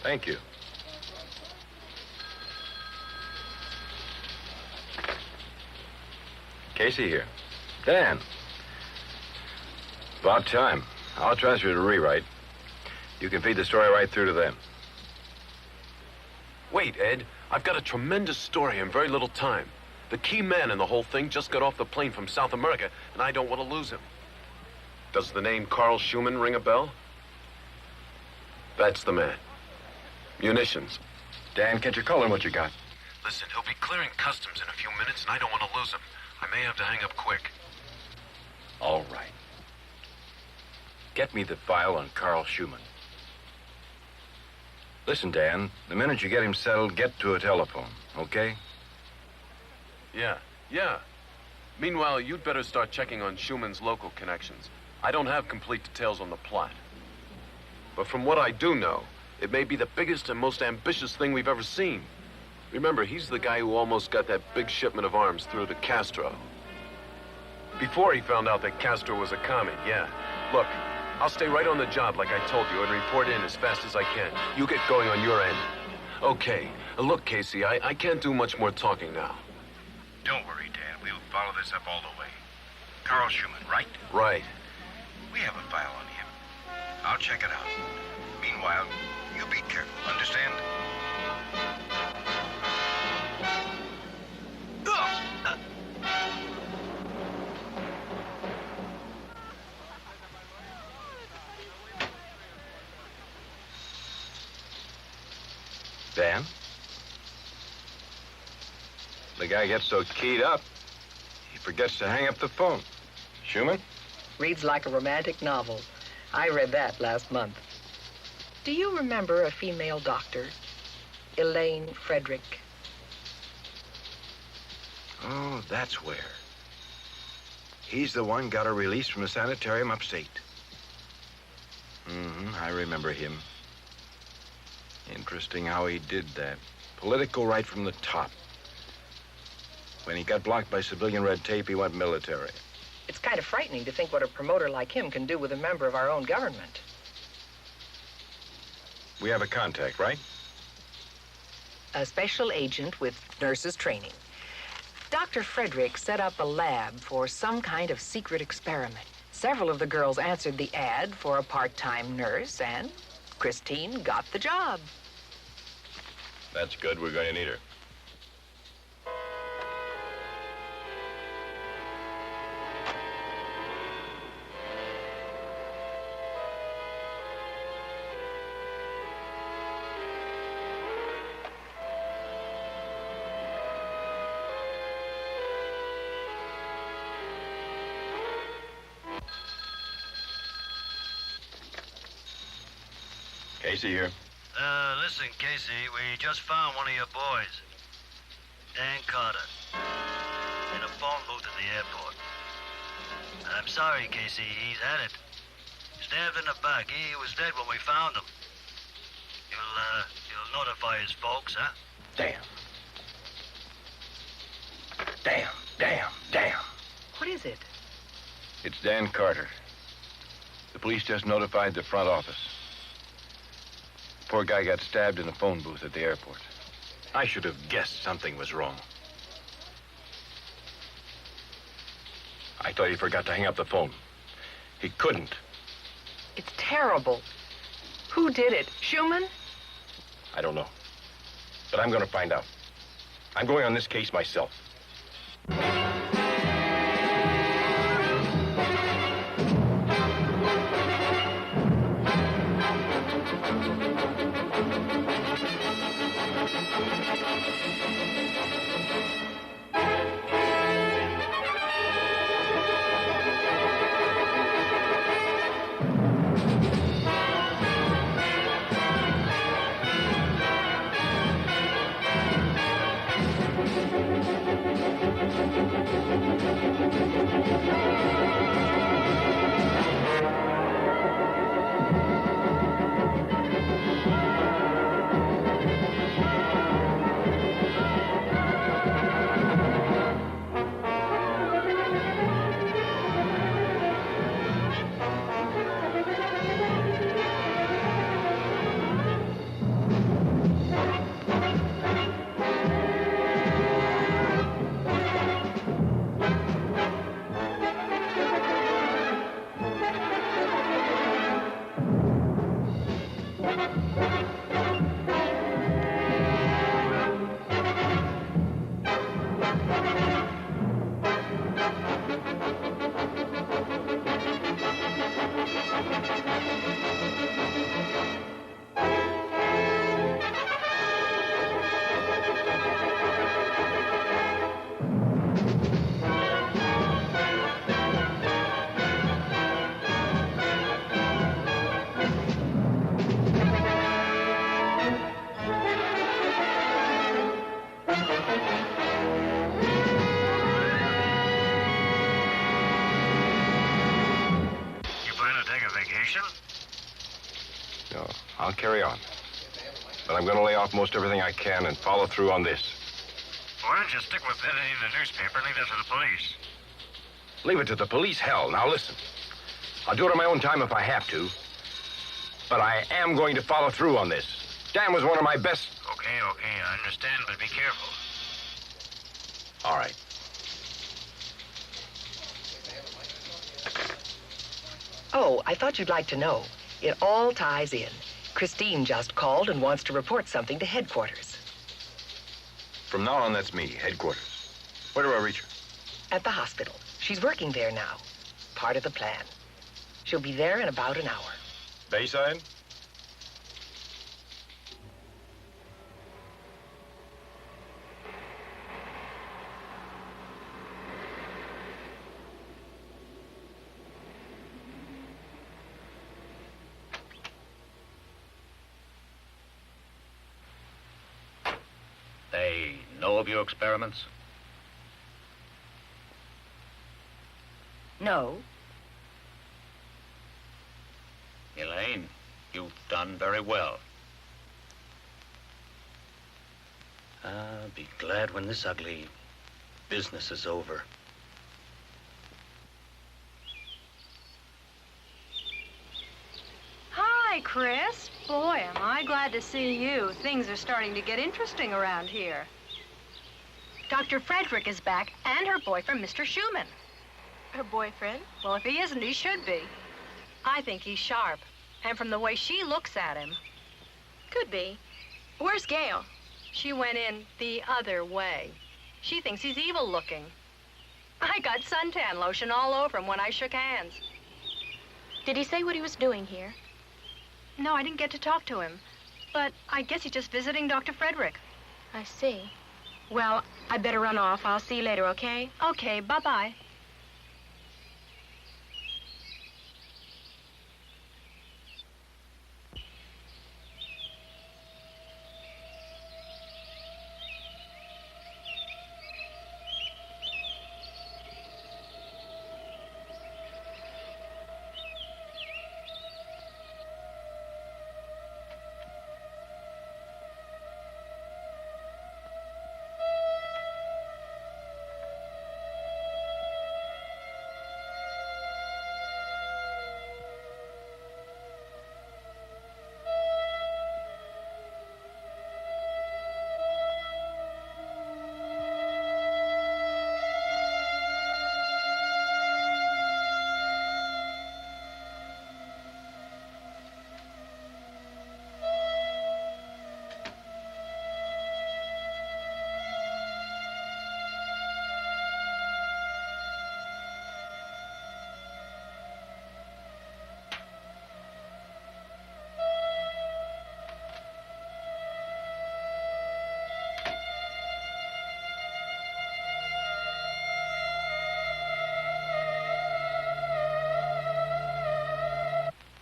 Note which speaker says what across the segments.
Speaker 1: Thank you. Casey here. Dan. About time. I'll transfer you to rewrite. You can feed the story right through to them.
Speaker 2: Wait, Ed. I've got a tremendous story in very little time. The key man in the whole thing just got off the plane from South America, and I don't want to lose him. Does the name Carl Schumann ring a bell? That's the man. Munitions.
Speaker 1: Dan, can't you call him what you got?
Speaker 2: Listen, he'll be clearing customs in a few minutes, and I don't want to lose him. I may have to hang up quick.
Speaker 1: All right. Get me the file on Carl Schumann. Listen, Dan, the minute you get him settled, get to a telephone, okay?
Speaker 2: Yeah. Meanwhile, you'd better start checking on Schumann's local connections. I don't have complete details on the plot. But from what I do know, it may be the biggest and most ambitious thing we've ever seen. Remember, he's the guy who almost got that big shipment of arms through to Castro. Before he found out that Castro was a commie, yeah. Look, I'll stay right on the job like I told you and report in as fast as I can. You get going on your end. Okay. Look, Casey, I can't do much more talking now.
Speaker 3: Don't worry, Dan. We'll follow this up all the way. Carl Schumann, right?
Speaker 2: Right.
Speaker 3: We have a file on him. I'll check it out. Meanwhile, you be careful, understand?
Speaker 1: Dan? The guy gets so keyed up, he forgets to hang up the phone. Schumann?
Speaker 4: Reads like a romantic novel. I read that last month. Do you remember a female doctor, Elaine Frederick?
Speaker 1: Oh, that's where. He's the one got her released from the sanitarium upstate. I remember him. Interesting how he did that. Political right from the top. When he got blocked by civilian red tape, he went military.
Speaker 4: It's kind of frightening to think what a promoter like him can do with a member of our own government.
Speaker 1: We have a contact, right?
Speaker 4: A special agent with nurses training. Dr. Frederick set up a lab for some kind of secret experiment. Several of the girls answered the ad for a part-time nurse, and Christine got the job.
Speaker 1: That's good. We're going to need her. Casey here.
Speaker 5: Listen, Casey, we just found one of your boys. Dan Carter. In a phone booth at the airport. I'm sorry, Casey, he's had it. Stabbed in the back. He was dead when we found him. You'll notify his folks, huh?
Speaker 1: Damn.
Speaker 4: What is it?
Speaker 1: It's Dan Carter. The police just notified the front office. Poor guy got stabbed in a phone booth at the airport. I should have guessed something was wrong. I thought he forgot to hang up the phone. He couldn't.
Speaker 4: It's terrible. Who did it? Schumann?
Speaker 1: I don't know. But I'm going to find out. I'm going on this case myself. I'll carry on. But I'm going to lay off most everything I can and follow through on this.
Speaker 5: Why don't you stick with editing the newspaper and leave that to the police?
Speaker 1: Leave it to the police? Hell, now listen. I'll do it on my own time if I have to. But I am going to follow through on this. Dan was one of my best...
Speaker 5: Okay, I understand, but be careful.
Speaker 1: All right.
Speaker 4: Oh, I thought you'd like to know. It all ties in. Christine just called and wants to report something to headquarters.
Speaker 1: From now on, that's me, headquarters. Where do I reach her?
Speaker 4: At the hospital. She's working there now. Part of the plan. She'll be there in about an hour.
Speaker 1: Bayside?
Speaker 5: They know of your experiments?
Speaker 6: No.
Speaker 5: Elaine, you've done very well. I'll be glad when this ugly business is over.
Speaker 7: Hi, Chris. Boy, am I glad to see you. Things are starting to get interesting around here. Dr. Frederick is back, and her boyfriend, Mr. Schumann.
Speaker 8: Her boyfriend?
Speaker 7: Well, if he isn't, he should be. I think he's sharp, and from the way she looks at him.
Speaker 8: Could be. Where's Gail?
Speaker 7: She went in the other way. She thinks he's evil looking. I got suntan lotion all over him when I shook hands.
Speaker 8: Did he say what he was doing here?
Speaker 7: No, I didn't get to talk to him. But I guess he's just visiting Dr. Frederick.
Speaker 8: I see. Well, I better run off. I'll see you later, okay?
Speaker 7: Okay, bye-bye.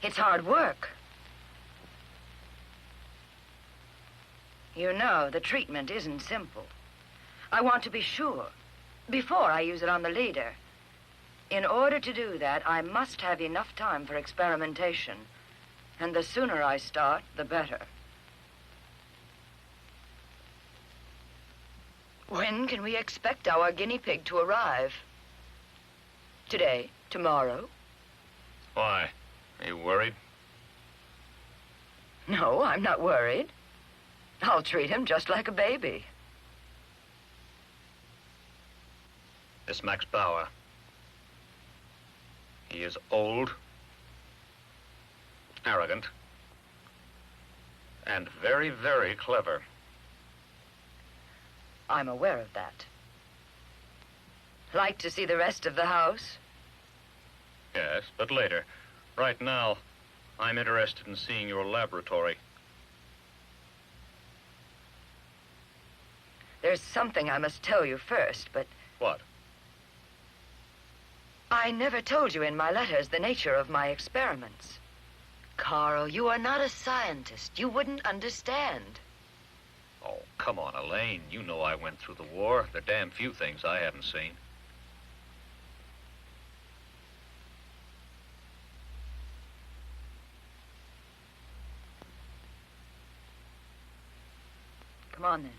Speaker 6: It's hard work. You know, the treatment isn't simple. I want to be sure before I use it on the leader. In order to do that, I must have enough time for experimentation. And the sooner I start, the better. When can we expect our guinea pig to arrive? Today? Tomorrow?
Speaker 5: Why? Are you worried?
Speaker 6: No, I'm not worried. I'll treat him just like a baby.
Speaker 5: This Max Bauer. He is old, arrogant, and very, very clever.
Speaker 6: I'm aware of that. Like to see the rest of the house?
Speaker 5: Yes, but later. Right now, I'm interested in seeing your laboratory.
Speaker 6: There's something I must tell you first, but...
Speaker 5: What?
Speaker 6: I never told you in my letters the nature of my experiments. Carl, you are not a scientist. You wouldn't understand.
Speaker 5: Oh, come on, Elaine. You know I went through the war. There are damn few things I haven't seen.
Speaker 6: Come on, then.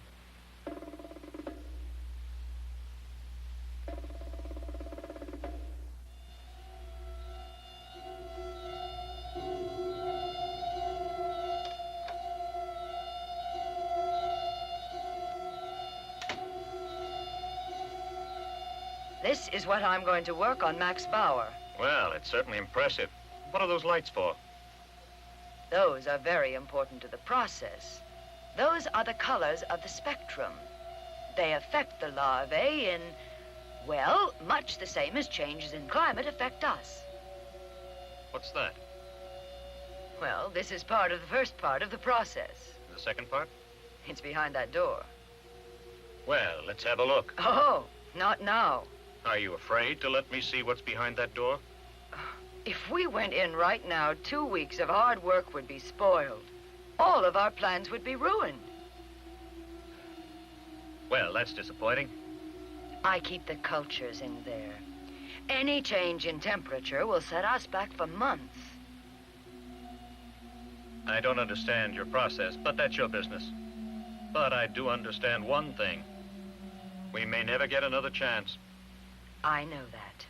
Speaker 6: This is what I'm going to work on Max Bauer.
Speaker 9: Well, it's certainly impressive. What are those lights for?
Speaker 6: Those are very important to the process. Those are the colors of the spectrum. They affect the larvae in, well, much the same as changes in climate affect us.
Speaker 9: What's that?
Speaker 6: Well, this is part of the first part of the process.
Speaker 9: The second part?
Speaker 6: It's behind that door.
Speaker 9: Well, let's have a look.
Speaker 6: Oh, not now.
Speaker 9: Are you afraid to let me see what's behind that door?
Speaker 6: If we went in right now, 2 weeks of hard work would be spoiled. All of our plans would be ruined.
Speaker 9: Well, that's disappointing.
Speaker 6: I keep the cultures in there. Any change in temperature will set us back for months.
Speaker 9: I don't understand your process, but that's your business. But I do understand one thing. We may never get another chance.
Speaker 6: I know that.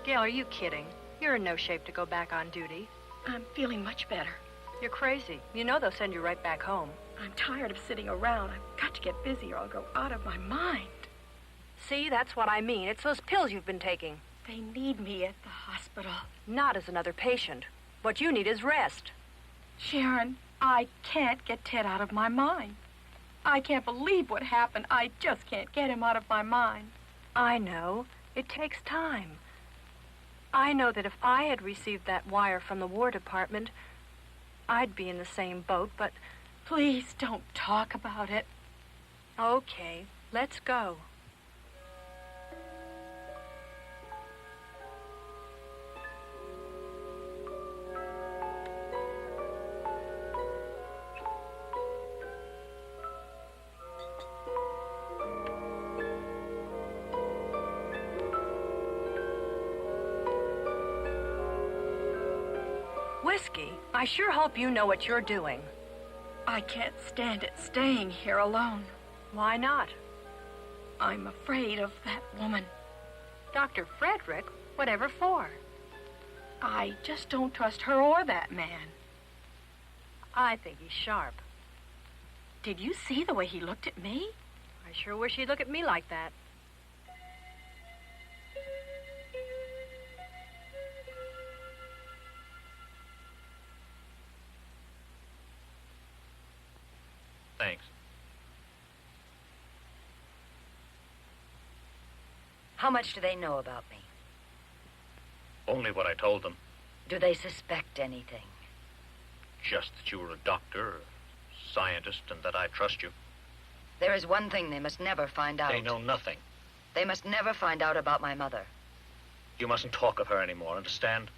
Speaker 7: Gail, are you kidding? You're in no shape to go back on duty.
Speaker 10: I'm feeling much better.
Speaker 7: You're crazy. You know they'll send you right back home.
Speaker 10: I'm tired of sitting around. I've got to get busy or I'll go out of my mind.
Speaker 7: See, that's what I mean. It's those pills you've been taking.
Speaker 10: They need me at the hospital.
Speaker 7: Not as another patient. What you need is rest.
Speaker 10: Sharon, I can't get Ted out of my mind. I can't believe what happened. I just can't get him out of my mind.
Speaker 7: I know. It takes time. I know that if I had received that wire from the War Department, I'd be in the same boat, but...
Speaker 10: Please don't talk about it.
Speaker 7: Okay, let's go. Whiskey, I sure hope you know what you're doing.
Speaker 10: I can't stand it staying here alone.
Speaker 7: Why not?
Speaker 10: I'm afraid of that woman.
Speaker 7: Dr. Frederick? Whatever for?
Speaker 10: I just don't trust her or that man.
Speaker 7: I think he's sharp.
Speaker 10: Did you see the way he looked at me?
Speaker 7: I sure wish he'd look at me like that.
Speaker 9: Thanks.
Speaker 6: How much do they know about me?
Speaker 9: Only what I told them.
Speaker 6: Do they suspect anything?
Speaker 9: Just that you were a doctor, a scientist, and that I trust you.
Speaker 6: There is one thing they must never find out.
Speaker 9: They know nothing.
Speaker 6: They must never find out about my mother.
Speaker 9: You mustn't talk of her anymore, understand?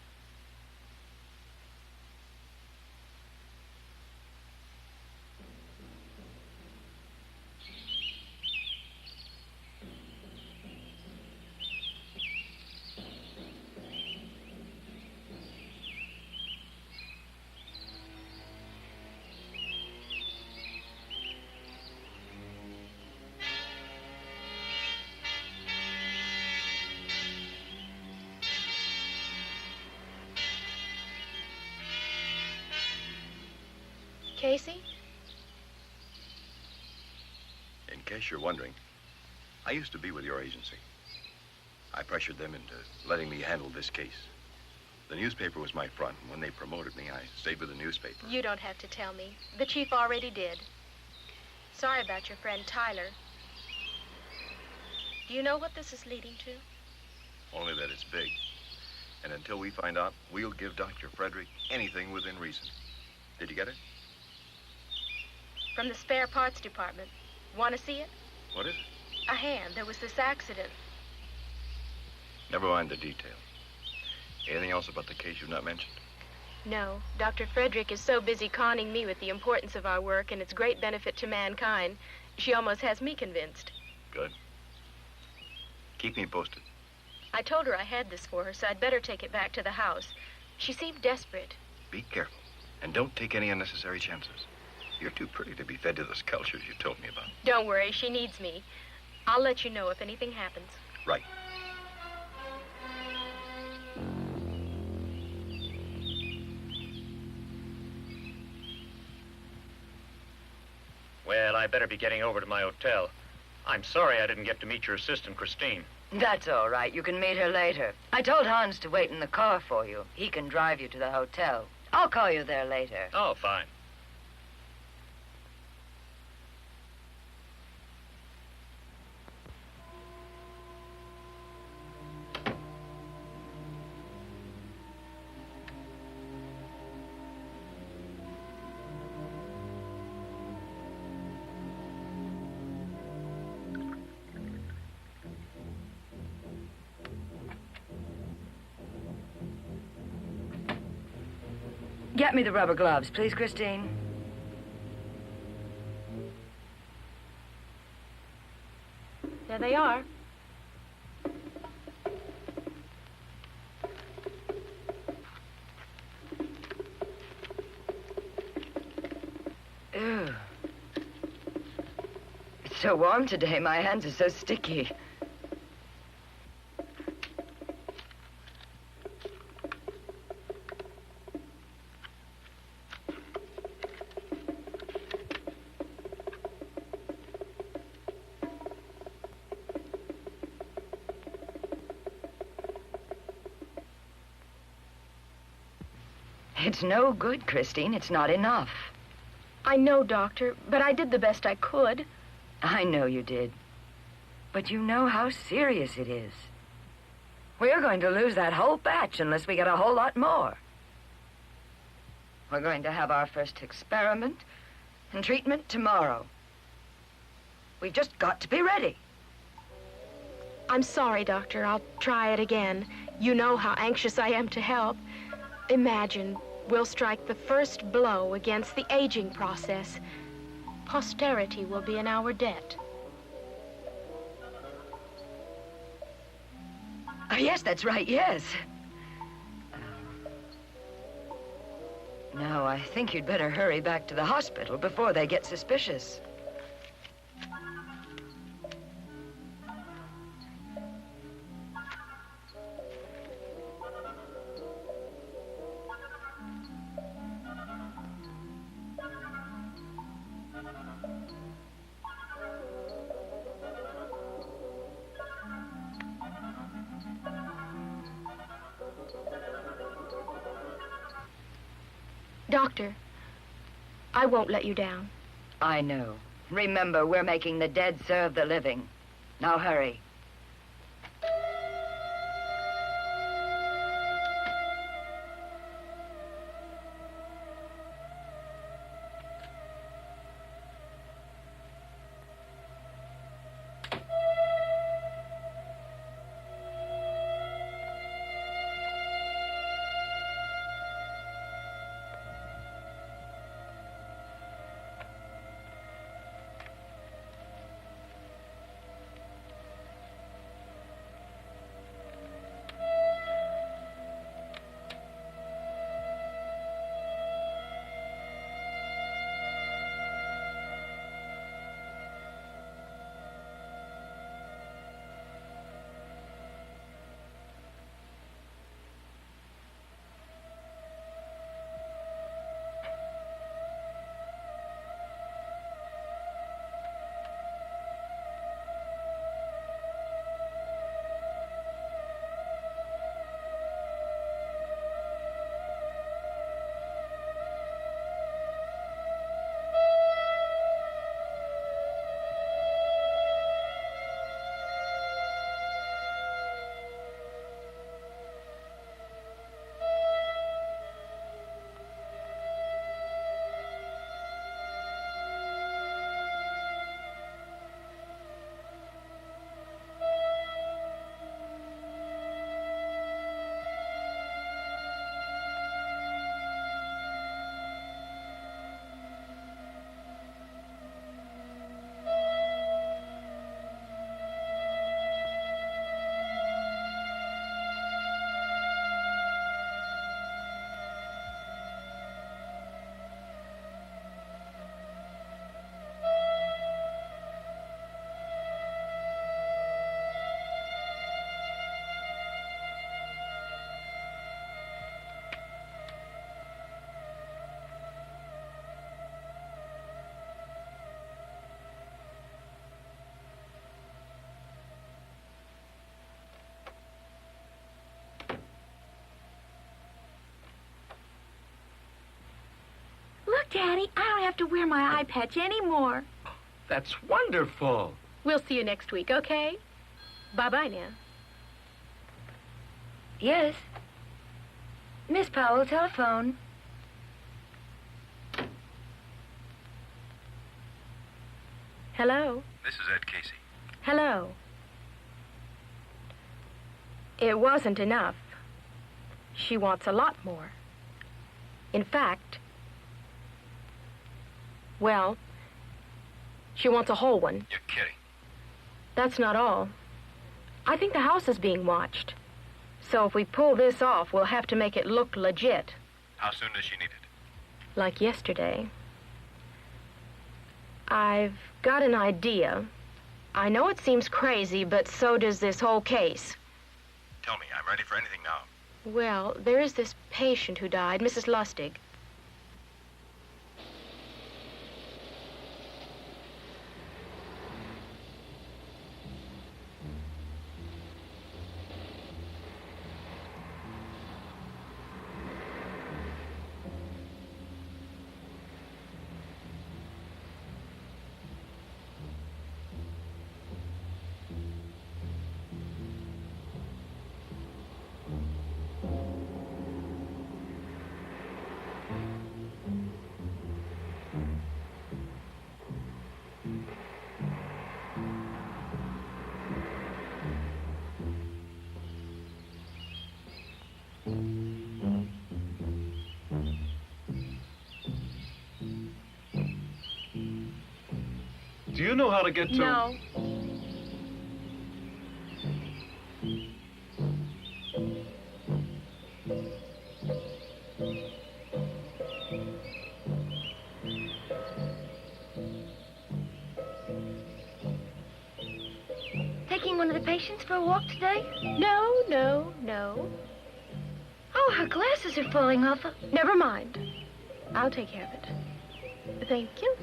Speaker 8: Casey?
Speaker 3: In case you're wondering, I used to be with your agency. I pressured them into letting me handle this case. The newspaper was my front, and when they promoted me, I stayed with the newspaper.
Speaker 8: You don't have to tell me. The chief already did. Sorry about your friend Tyler. Do you know what this is leading to?
Speaker 3: Only that it's big. And until we find out, we'll give Dr. Frederick anything within reason. Did you get it?
Speaker 8: From the spare parts department. Want to see it?
Speaker 3: What is it?
Speaker 8: A hand. There was this accident.
Speaker 3: Never mind the detail. Anything else about the case you've not mentioned?
Speaker 8: No. Dr. Frederick is so busy conning me with the importance of our work and its great benefit to mankind, She almost has me convinced.
Speaker 3: Good. Keep me posted.
Speaker 8: I told her I had this for her, so I'd better take it back to the house. She seemed desperate.
Speaker 3: Be careful. And don't take any unnecessary chances. You're too pretty to be fed to the sculptures you told me about.
Speaker 8: Don't worry, she needs me. I'll let you know if anything happens.
Speaker 3: Right.
Speaker 9: Well, I better be getting over to my hotel. I'm sorry I didn't get to meet your assistant, Christine.
Speaker 6: That's all right. You can meet her later. I told Hans to wait in the car for you. He can drive you to the hotel. I'll call you there later.
Speaker 9: Oh, fine.
Speaker 6: Get me the rubber gloves, please, Christine.
Speaker 8: There they are.
Speaker 6: Ew. It's so warm today. My hands are so sticky. It's no good, Christine. It's not enough.
Speaker 8: I know, Doctor, but I did the best I could.
Speaker 6: I know you did. But you know how serious it is. We're going to lose that whole batch unless we get a whole lot more. We're going to have our first experiment and treatment tomorrow. We've just got to be ready.
Speaker 8: I'm sorry, Doctor. I'll try it again. You know how anxious I am to help. Imagine we'll strike the first blow against the aging process. Posterity will be in our debt.
Speaker 6: Oh, yes, that's right, yes. Now, I think you'd better hurry back to the hospital before they get suspicious.
Speaker 8: Doctor, I won't let you down.
Speaker 6: I know. Remember, we're making the dead serve the living. Now hurry.
Speaker 10: Daddy, I don't have to wear my eye patch anymore.
Speaker 11: That's wonderful.
Speaker 8: We'll see you next week, okay? Bye-bye now.
Speaker 6: Yes. Miss Powell, telephone.
Speaker 8: Hello?
Speaker 3: This is Ed Casey.
Speaker 8: Hello. It wasn't enough. She wants a lot more. In fact, well, she wants a whole one.
Speaker 3: You're kidding.
Speaker 8: That's not all. I think the house is being watched. So if we pull this off, we'll have to make it look legit.
Speaker 3: How soon does she need it?
Speaker 8: Like yesterday. I've got an idea. I know it seems crazy, but so does this whole case.
Speaker 3: Tell me, I'm ready for anything now.
Speaker 8: Well, there is this patient who died, Mrs. Lustig.
Speaker 2: Do you know how to get to...
Speaker 8: No.
Speaker 6: Taking one of the patients for a walk today?
Speaker 8: No.
Speaker 6: Oh, her glasses are falling off.
Speaker 8: Never mind. I'll take care of it. Thank you.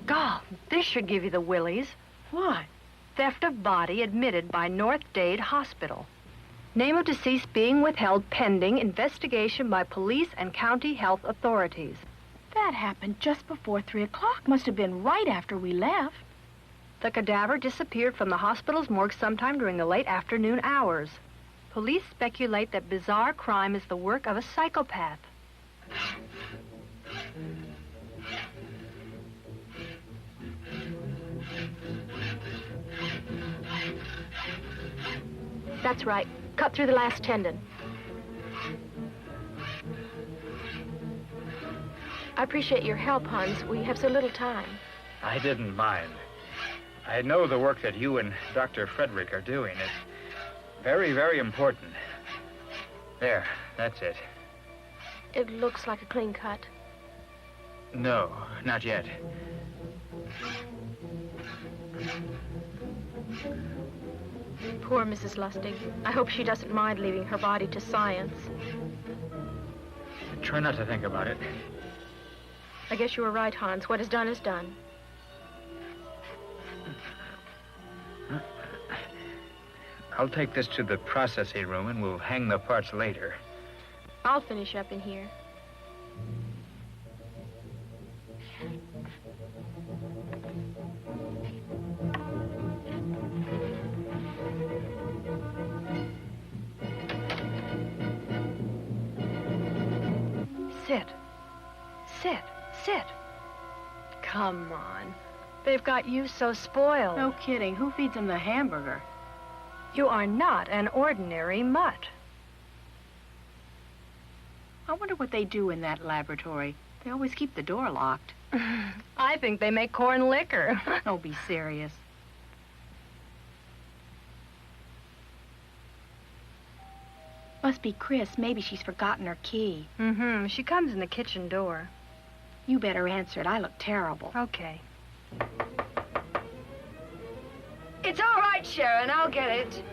Speaker 7: God, this should give you the willies.
Speaker 10: What?
Speaker 7: Theft of body admitted by North Dade Hospital. Name of deceased being withheld pending investigation by police and county health authorities.
Speaker 10: That happened just before 3 o'clock. Must have been right after we left.
Speaker 7: The cadaver disappeared from the hospital's morgue sometime during the late afternoon hours. Police speculate that bizarre crime is the work of a psychopath.
Speaker 8: That's right. Cut through the last tendon. I appreciate your help, Hans. We have so little time.
Speaker 9: I didn't mind. I know the work that you and Dr. Frederick are doing is very, very important. There, that's it.
Speaker 8: It looks like a clean cut.
Speaker 9: No, not yet.
Speaker 8: Poor Mrs. Lustig. I hope she doesn't mind leaving her body to science.
Speaker 9: Try not to think about it.
Speaker 8: I guess you were right, Hans. What is done is done.
Speaker 9: I'll take this to the processing room and we'll hang the parts later.
Speaker 8: I'll finish up in here.
Speaker 7: Sit. Sit. Sit.
Speaker 8: Come on. They've got you so spoiled.
Speaker 7: No kidding. Who feeds them the hamburger? You are not an ordinary mutt. I wonder what they do in that laboratory. They always keep the door locked.
Speaker 8: I think they make corn liquor.
Speaker 7: Oh, be serious. Must be Chris. Maybe she's forgotten her key.
Speaker 8: Mm-hmm. She comes in the kitchen door.
Speaker 7: You better answer it. I look terrible.
Speaker 8: Okay.
Speaker 6: It's all right, Sharon. I'll get it.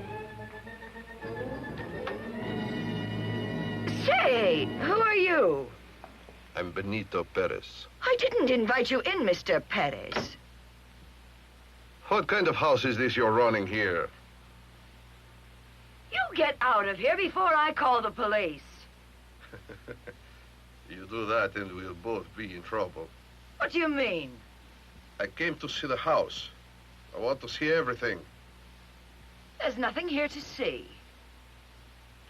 Speaker 6: Say, who are you?
Speaker 12: I'm Benito Perez.
Speaker 6: I didn't invite you in, Mr. Perez.
Speaker 12: What kind of house is this you're running here?
Speaker 6: You get out of here before I call the police.
Speaker 12: You do that and we'll both be in trouble.
Speaker 6: What do you mean?
Speaker 12: I came to see the house. I want to see everything.
Speaker 6: There's nothing here to see.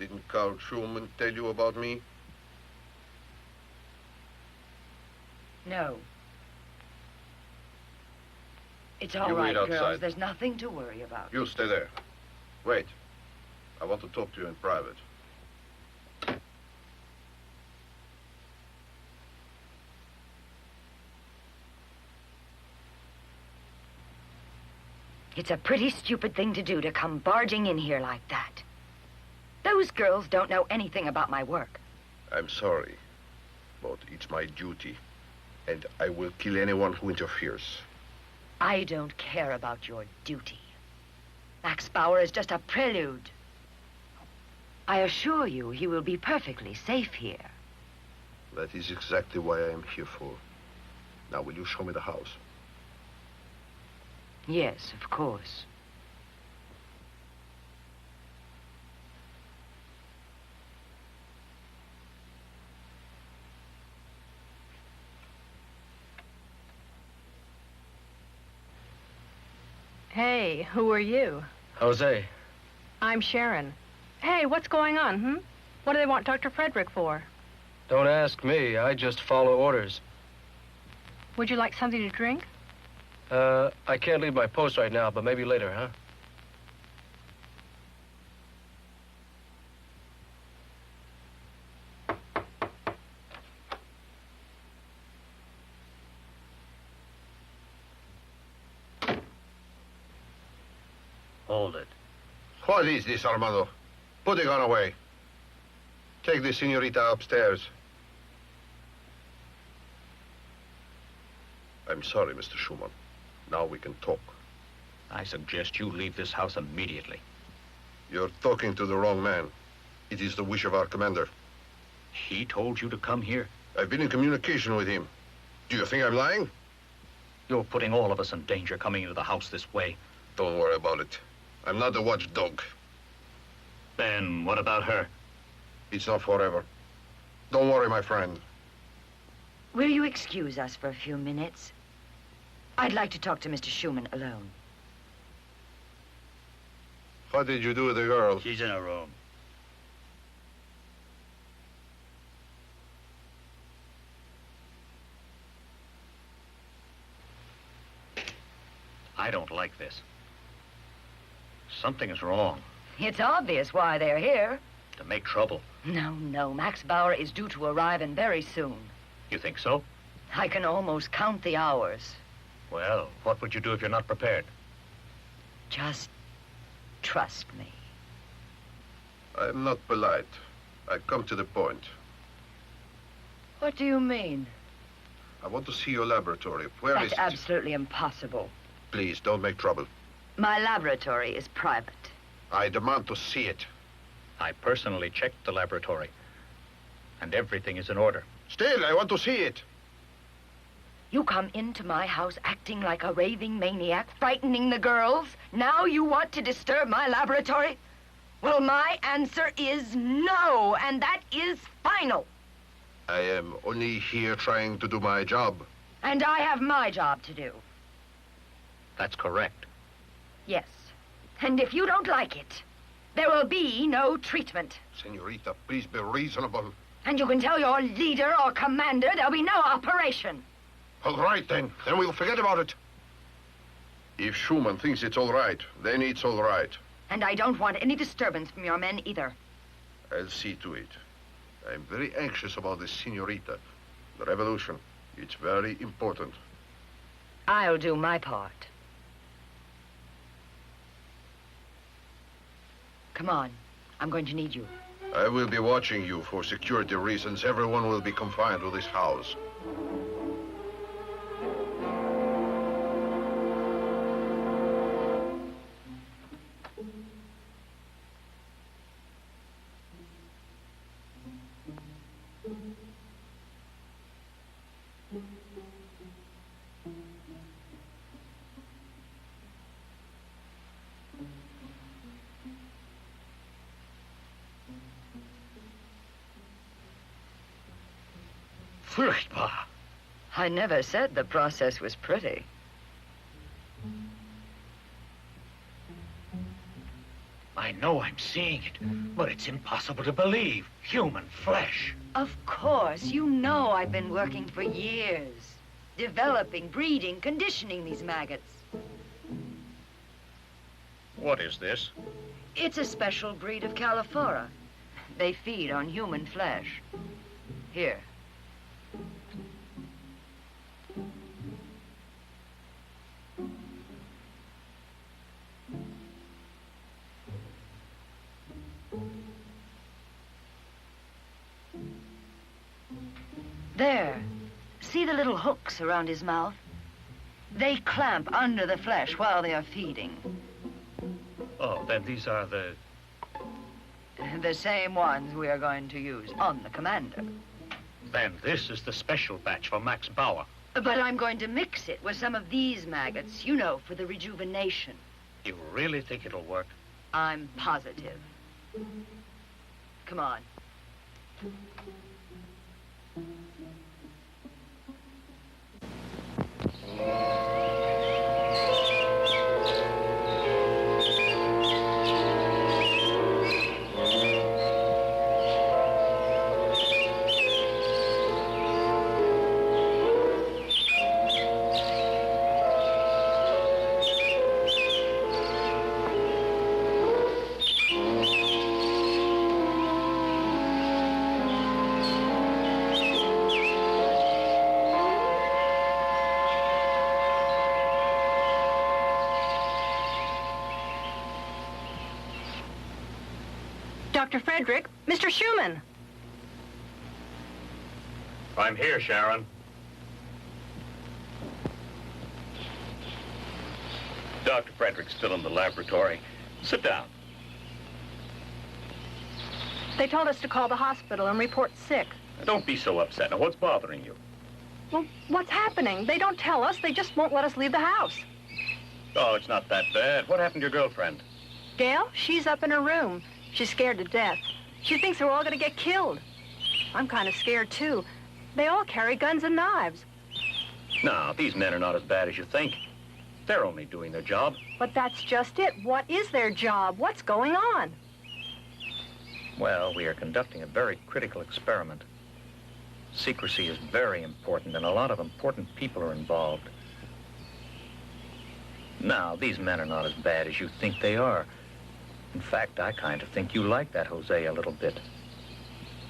Speaker 12: Didn't Carl Schumann tell you about me?
Speaker 6: No. It's all
Speaker 12: You
Speaker 6: right,
Speaker 12: wait
Speaker 6: girls.
Speaker 12: outside.
Speaker 6: There's nothing to worry about.
Speaker 12: You stay there. Wait. I want to talk to you in private.
Speaker 6: It's a pretty stupid thing to do to come barging in here like that. Those girls don't know anything about my work.
Speaker 12: I'm sorry, but it's my duty, and I will kill anyone who interferes.
Speaker 6: I don't care about your duty. Max Bauer is just a prelude. I assure you he will be perfectly safe here.
Speaker 12: That is exactly why I am here for. Now, will you show me the house?
Speaker 6: Yes, of course.
Speaker 8: Hey, who are you?
Speaker 11: Jose.
Speaker 8: I'm Sharon. Hey, what's going on, What do they want Dr. Frederick for?
Speaker 11: Don't ask me. I just follow orders.
Speaker 8: Would you like something to drink?
Speaker 11: I can't leave my post right now, but maybe later, huh?
Speaker 9: Hold it.
Speaker 12: What is this, Armando? Put the gun away. Take the senorita upstairs. I'm sorry, Mr. Schumann. Now we can talk.
Speaker 13: I suggest you leave this house immediately.
Speaker 12: You're talking to the wrong man. It is the wish of our commander.
Speaker 13: He told you to come here?
Speaker 12: I've been in communication with him. Do you think I'm lying?
Speaker 13: You're putting all of us in danger coming into the house this way.
Speaker 12: Don't worry about it. I'm not a watchdog.
Speaker 13: Then what about her?
Speaker 12: It's not forever. Don't worry, my friend.
Speaker 6: Will you excuse us for a few minutes? I'd like to talk to Mr. Schumann alone.
Speaker 12: What did you do with the girl?
Speaker 13: She's in her room. I don't like this. Something is wrong.
Speaker 6: It's obvious why they're here.
Speaker 13: To make trouble.
Speaker 6: No. Max Bauer is due to arrive, and very soon.
Speaker 13: You think so?
Speaker 6: I can almost count the hours.
Speaker 13: Well, what would you do if you're not prepared?
Speaker 6: Just trust me.
Speaker 12: I'm not polite. I come to the point.
Speaker 6: What do you mean?
Speaker 12: I want to see your laboratory. Where is it?
Speaker 6: That's absolutely impossible.
Speaker 12: Please, don't make trouble.
Speaker 6: My laboratory is private.
Speaker 12: I demand to see it.
Speaker 13: I personally checked the laboratory, and everything is in order.
Speaker 12: Still, I want to see it.
Speaker 6: You come into my house acting like a raving maniac, frightening the girls. Now you want to disturb my laboratory? Well, my answer is no, and that is final.
Speaker 12: I am only here trying to do my job.
Speaker 6: And I have my job to do.
Speaker 13: That's correct.
Speaker 6: Yes. And if you don't like it, there will be no treatment.
Speaker 12: Senorita, please be reasonable.
Speaker 6: And you can tell your leader or commander there'll be no operation.
Speaker 12: All right, then. Then we'll forget about it. If Schumann thinks it's all right, then it's all right.
Speaker 6: And I don't want any disturbance from your men either.
Speaker 12: I'll see to it. I'm very anxious about this senorita. The revolution. It's very important.
Speaker 6: I'll do my part. Come on. I'm going to need you.
Speaker 12: I will be watching you for security reasons. Everyone will be confined to this house.
Speaker 5: Furchtbar.
Speaker 6: I never said the process was pretty.
Speaker 5: I know I'm seeing it, but it's impossible to believe. Human flesh.
Speaker 6: Of course. You know I've been working for years. Developing, breeding, conditioning these maggots.
Speaker 13: What is this?
Speaker 6: It's a special breed of Califora. They feed on human flesh. Here. There. See the little hooks around his mouth? They clamp under the flesh while they are feeding.
Speaker 13: Oh, then these are the...
Speaker 6: The same ones we are going to use on the commander.
Speaker 13: Then this is the special batch for Max Bauer.
Speaker 6: But I'm going to mix it with some of these maggots, you know, for the rejuvenation.
Speaker 13: You really think it'll work?
Speaker 6: I'm positive. Come on.
Speaker 7: Dr. Frederick, Mr. Schumann.
Speaker 13: I'm here, Sharon.
Speaker 14: Dr. Frederick's still in the laboratory. Sit down.
Speaker 7: They told us to call the hospital and report sick.
Speaker 14: Don't be so upset. Now, what's bothering you?
Speaker 7: Well, what's happening? They don't tell us. They just won't let us leave the house.
Speaker 14: Oh, it's not that bad. What happened to your girlfriend?
Speaker 7: Gail, she's up in her room. She's scared to death. She thinks we're all going to get killed. I'm kind of scared, too. They all carry guns and knives.
Speaker 14: No, these men are not as bad as you think. They're only doing their job.
Speaker 7: But that's just it. What is their job? What's going on?
Speaker 13: Well, we are conducting a very critical experiment. Secrecy is very important, and a lot of important people are involved. Now, these men are not as bad as you think they are. In fact, I kind of think you like that Jose a little bit.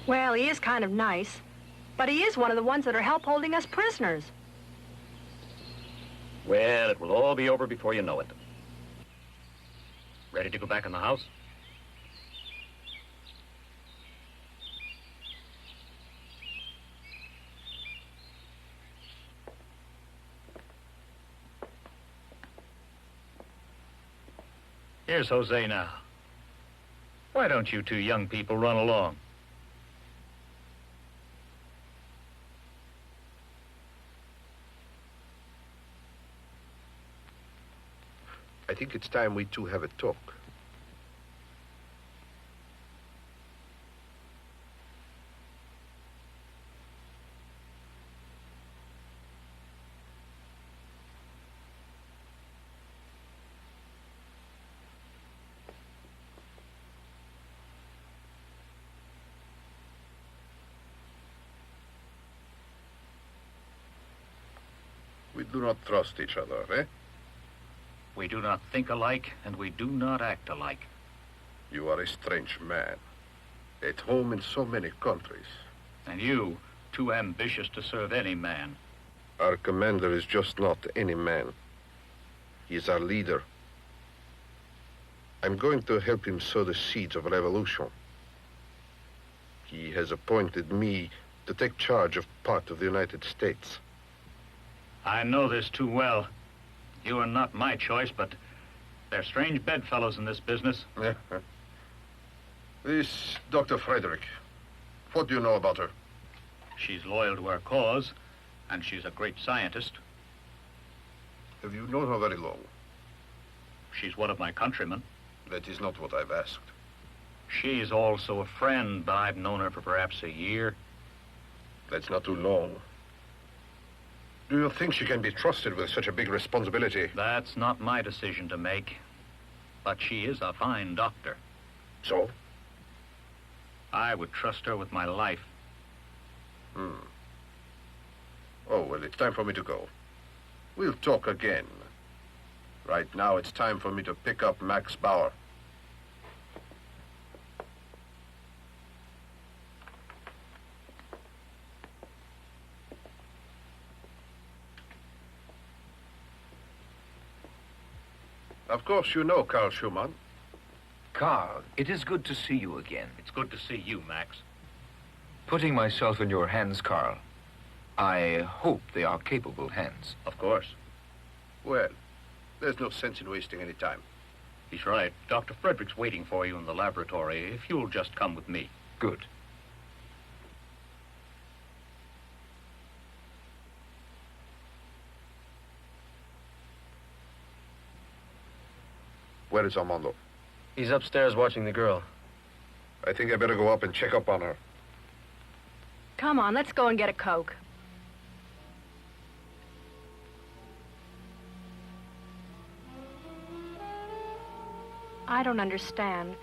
Speaker 7: Well, he is kind of nice. But he is one of the ones that are help holding us prisoners.
Speaker 14: Well, it will all be over before you know it. Ready to go back in the house?
Speaker 13: Here's Jose now. Why don't you two young people run along?
Speaker 12: I think it's time we two have a talk. do not trust each other, eh?
Speaker 13: We do not think alike, and we do not act alike.
Speaker 12: You are a strange man. At home in so many countries.
Speaker 13: And you, too ambitious to serve any man.
Speaker 12: Our commander is just not any man. He is our leader. I'm going to help him sow the seeds of a revolution. He has appointed me to take charge of part of the United States.
Speaker 13: I know this too well. You are not my choice, but they're strange bedfellows in this business.
Speaker 12: This Dr. Frederick, what do you know about her?
Speaker 13: She's loyal to our cause, and she's a great scientist.
Speaker 12: Have you known her very long?
Speaker 13: She's one of my countrymen.
Speaker 12: That is not what I've asked.
Speaker 13: She's also a friend, but I've known her for perhaps a year.
Speaker 12: That's not too long. Do you think she can be trusted with such a big responsibility?
Speaker 13: That's not my decision to make. But she is a fine doctor.
Speaker 12: So?
Speaker 13: I would trust her with my life.
Speaker 12: Oh, well, it's time for me to go. We'll talk again. Right now, it's time for me to pick up Max Bauer. Of course, you know Karl Schumann.
Speaker 15: Karl, it is good to see you again.
Speaker 13: It's good to see you, Max.
Speaker 15: Putting myself in your hands, Karl, I hope they are capable hands.
Speaker 13: Of course.
Speaker 12: Well, there's no sense in wasting any time.
Speaker 13: He's right. Dr. Frederick's waiting for you in the laboratory, if you'll just come with me.
Speaker 15: Good.
Speaker 12: Where is Armando?
Speaker 11: He's upstairs watching the girl.
Speaker 12: I think I better go up and check up on her.
Speaker 7: Come on, let's go and get a Coke. I don't understand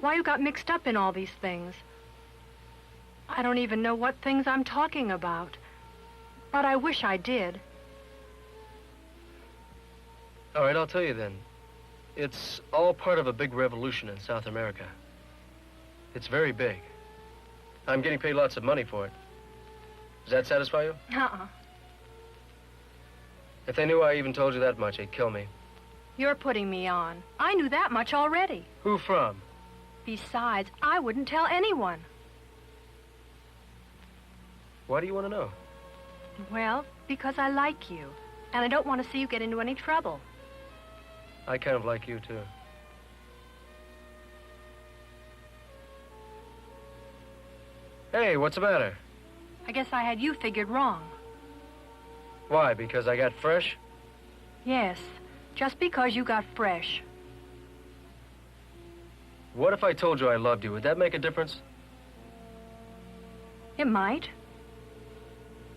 Speaker 7: why you got mixed up in all these things. I don't even know what things I'm talking about, but I wish I did.
Speaker 11: All right, I'll tell you then. It's all part of a big revolution in South America. It's very big. I'm getting paid lots of money for it. Does that satisfy you?
Speaker 7: Uh-uh.
Speaker 11: If they knew I even told you that much, they'd kill me.
Speaker 7: You're putting me on. I knew that much already.
Speaker 11: Who from?
Speaker 7: Besides, I wouldn't tell anyone.
Speaker 11: Why do you want to know?
Speaker 7: Well, because I like you, and I don't want to see you get into any trouble.
Speaker 11: I kind of like you, too. Hey, what's the matter?
Speaker 7: I guess I had you figured wrong.
Speaker 11: Why, because I got fresh?
Speaker 7: Yes, just because you got fresh.
Speaker 11: What if I told you I loved you? Would that make a difference?
Speaker 7: It might.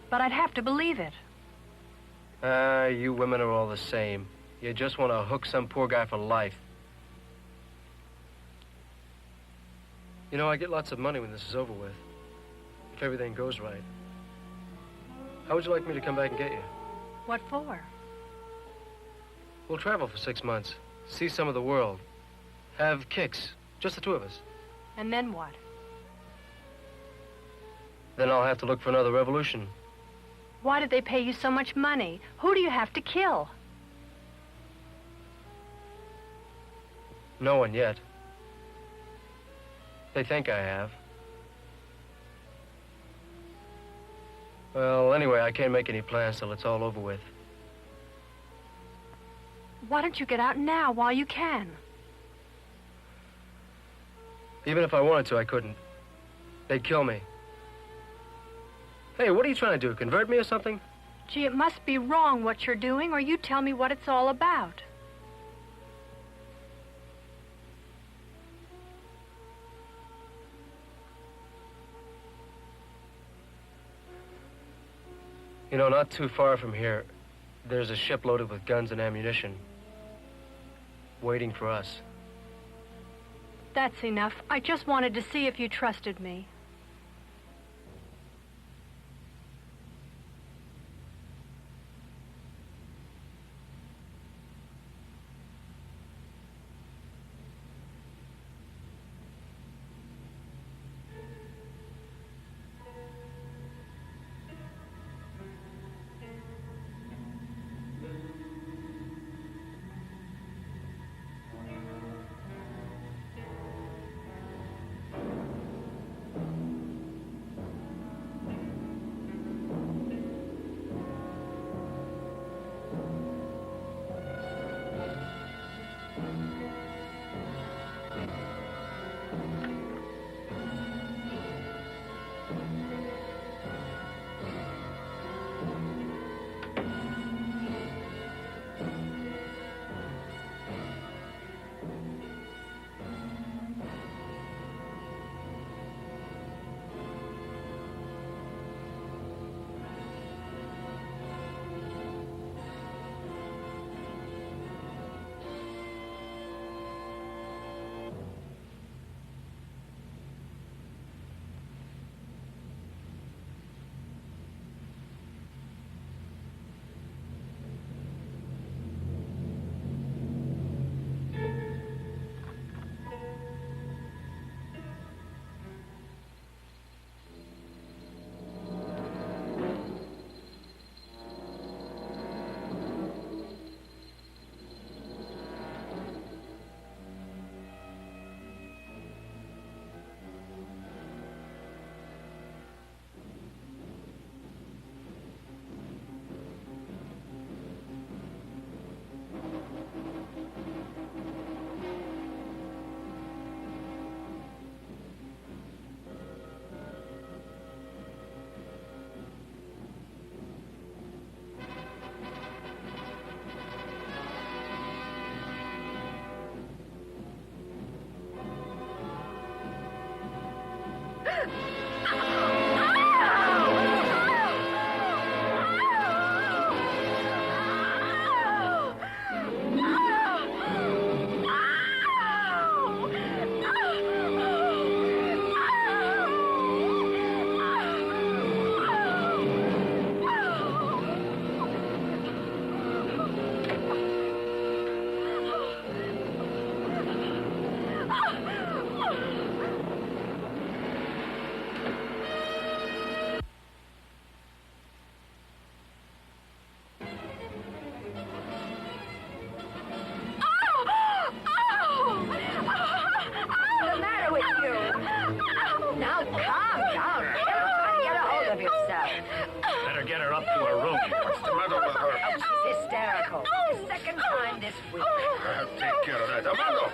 Speaker 7: But I'd have to believe it.
Speaker 11: You women are all the same. You just want to hook some poor guy for life. You know, I get lots of money when this is over with. If everything goes right. How would you like me to come back and get you?
Speaker 7: What for?
Speaker 11: We'll travel for 6 months. See some of the world. Have kicks. Just the two of us.
Speaker 7: And then what?
Speaker 11: Then I'll have to look for another revolution.
Speaker 7: Why did they pay you so much money? Who do you have to kill?
Speaker 11: No one yet. They think I have. Well, anyway, I can't make any plans till it's all over with.
Speaker 7: Why don't you get out now while you can?
Speaker 11: Even if I wanted to, I couldn't. They'd kill me. Hey, what are you trying to do? Convert me or something?
Speaker 7: Gee, it must be wrong what you're doing, or you tell me what it's all about.
Speaker 11: You know, not too far from here, there's a ship loaded with guns and ammunition. Waiting for us.
Speaker 7: That's enough. I just wanted to see if you trusted me.
Speaker 6: this with
Speaker 12: I'll take care of that. Amado!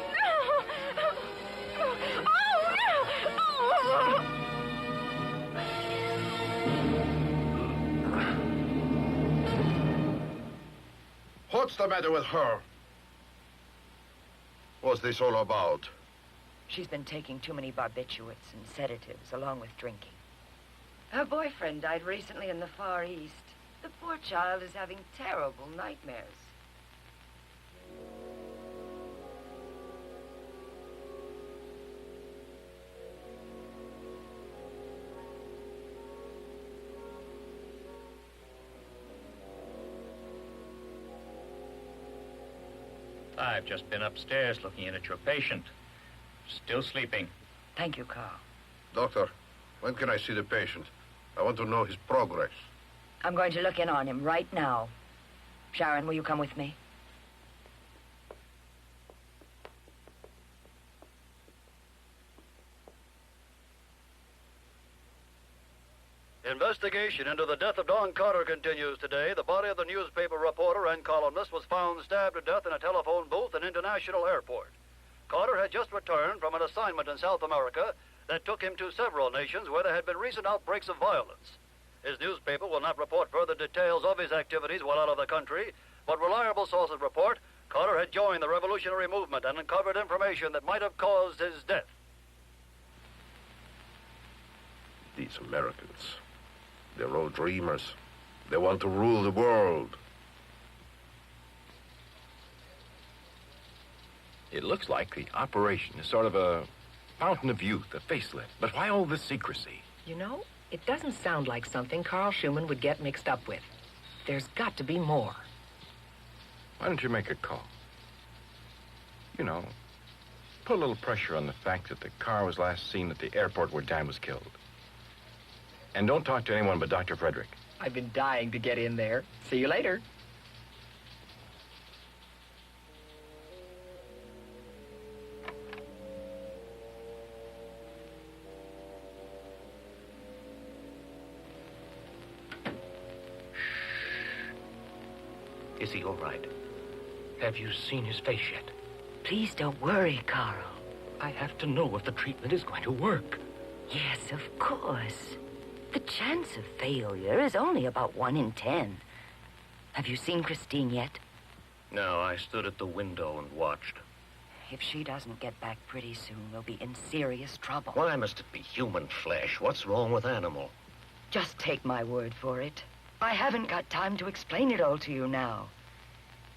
Speaker 12: What's the matter with her? What's this all about?
Speaker 6: She's been taking too many barbiturates and sedatives along with drinking. Her boyfriend died recently in the Far East. The poor child is having terrible nightmares.
Speaker 13: I've just been upstairs looking in at your patient. Still sleeping.
Speaker 6: Thank you, Carl.
Speaker 12: Doctor, when can I see the patient? I want to know his progress.
Speaker 6: I'm going to look in on him right now. Sharon, will you come with me?
Speaker 16: Investigation into the death of Don Carter continues today. The body of the newspaper reporter and columnist was found stabbed to death in a telephone booth at International Airport. Carter had just returned from an assignment in South America that took him to several nations where there had been recent outbreaks of violence. His newspaper will not report further details of his activities while out of the country, but reliable sources report Carter had joined the revolutionary movement and uncovered information that might have caused his death.
Speaker 12: These Americans, they're all dreamers. They want to rule the world.
Speaker 1: It looks like the operation is sort of a fountain of youth, a facelift. But why all this secrecy?
Speaker 4: You know, it doesn't sound like something Carl Schumann would get mixed up with. There's got to be more.
Speaker 1: Why don't you make a call? You know, put a little pressure on the fact that the car was last seen at the airport where Dan was killed. And don't talk to anyone but Dr. Frederick.
Speaker 4: I've been dying to get in there. See you later.
Speaker 13: Is he all right? Have you seen his face yet?
Speaker 6: Please don't worry, Carl.
Speaker 13: I have to know if the treatment is going to work.
Speaker 6: Yes, of course. The chance of failure is only about 1 in 10. Have you seen Christine yet?
Speaker 13: No, I stood at the window and watched.
Speaker 6: If she doesn't get back pretty soon, we'll be in serious trouble.
Speaker 13: Why must it be human flesh? What's wrong with animal?
Speaker 6: Just take my word for it. I haven't got time to explain it all to you now.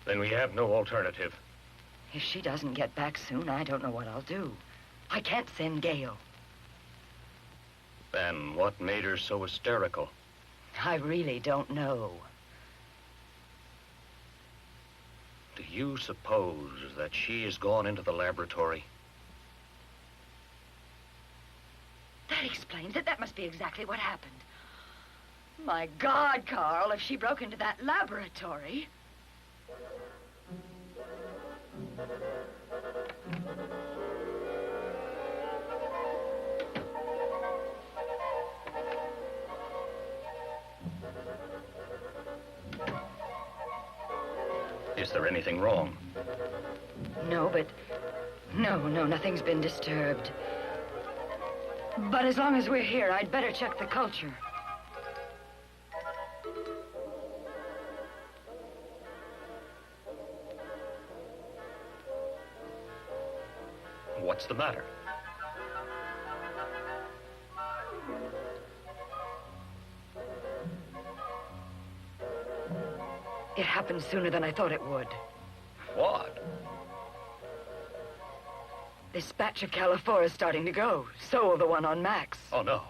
Speaker 13: Then we have no alternative.
Speaker 6: If she doesn't get back soon, I don't know what I'll do. I can't send Gail.
Speaker 13: Then what made her so hysterical?
Speaker 6: I really don't know.
Speaker 13: Do you suppose that she has gone into the laboratory?
Speaker 6: That explains it. That must be exactly what happened. My God, Carl, if she broke into that laboratory...
Speaker 13: Is there anything wrong?
Speaker 6: No, but... No, nothing's been disturbed. But as long as we're here, I'd better check the culture.
Speaker 13: What's the matter?
Speaker 6: It happened sooner than I thought it would.
Speaker 13: What?
Speaker 6: This batch of California is starting to go. So will the one on Max.
Speaker 13: Oh, no.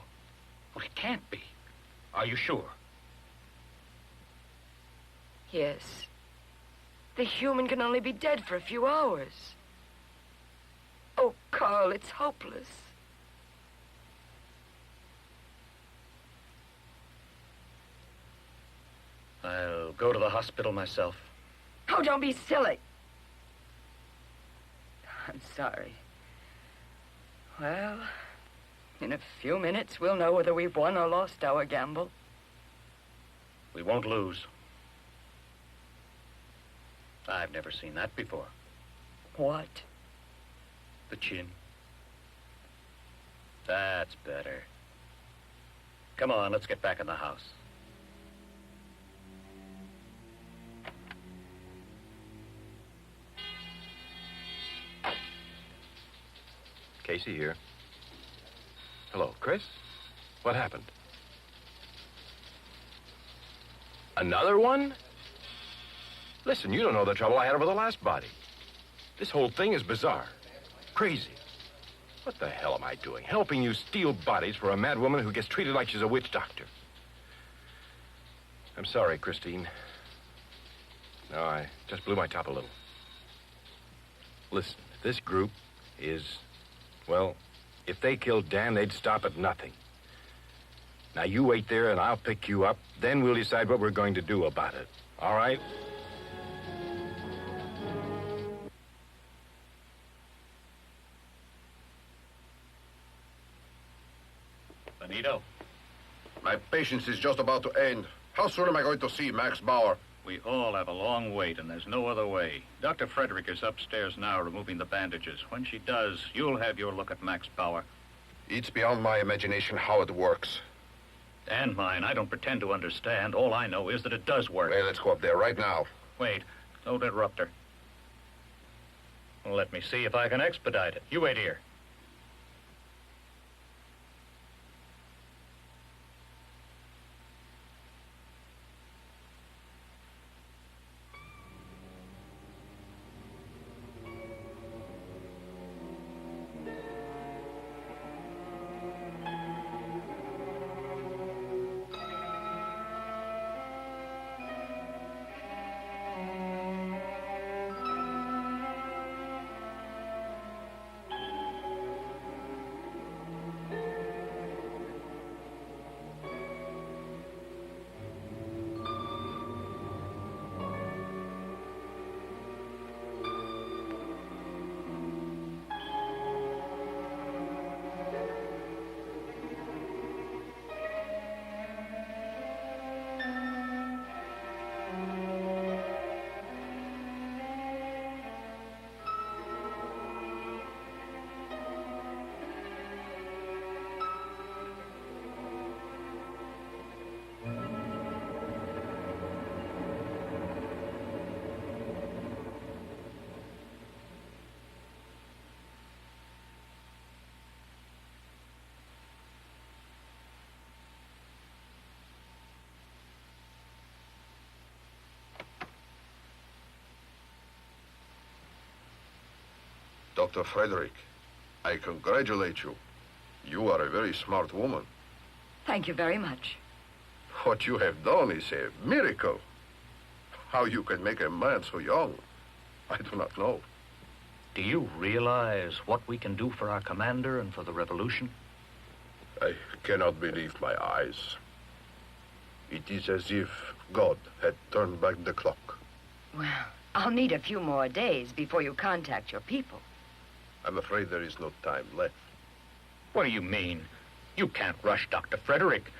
Speaker 13: Well, it can't be. Are you sure?
Speaker 6: Yes. The human can only be dead for a few hours. Oh, Carl, it's hopeless.
Speaker 13: I'll go to the hospital myself.
Speaker 6: Oh, don't be silly. I'm sorry. Well, in a few minutes, we'll know whether we've won or lost our gamble.
Speaker 13: We won't lose. I've never seen that before.
Speaker 6: What?
Speaker 13: The chin. That's better. Come on, let's get back in the house.
Speaker 1: Casey here. Hello, Chris. What happened? Another one? Listen, you don't know the trouble I had over the last body. This whole thing is bizarre. Crazy. What the hell am I doing? Helping you steal bodies for a mad woman who gets treated like she's a witch doctor. I'm sorry, Christine. No, I just blew my top a little. Listen, this group is, well, if they killed Dan, they'd stop at nothing. Now, you wait there and I'll pick you up. Then we'll decide what we're going to do about it. All right?
Speaker 13: Benito?
Speaker 12: My patience is just about to end. How soon am I going to see Max Bauer?
Speaker 13: We all have a long wait, and there's no other way. Dr. Frederick is upstairs now removing the bandages. When she does, you'll have your look at Max Bauer.
Speaker 12: It's beyond my imagination how it works.
Speaker 13: And mine. I don't pretend to understand. All I know is that it does work.
Speaker 12: Well, let's go up there right now.
Speaker 13: Wait. Don't interrupt her. Well, let me see if I can expedite it. You wait here.
Speaker 12: Dr. Frederick, I congratulate you. You are a very smart woman.
Speaker 6: Thank you very much.
Speaker 12: What you have done is a miracle. How you can make a man so young, I do not know.
Speaker 13: Do you realize what we can do for our commander and for the revolution?
Speaker 12: I cannot believe my eyes. It is as if God had turned back the clock.
Speaker 6: Well, I'll need a few more days before you contact your people.
Speaker 12: I'm afraid there is no time left.
Speaker 13: What do you mean? You can't rush Dr. Frederick.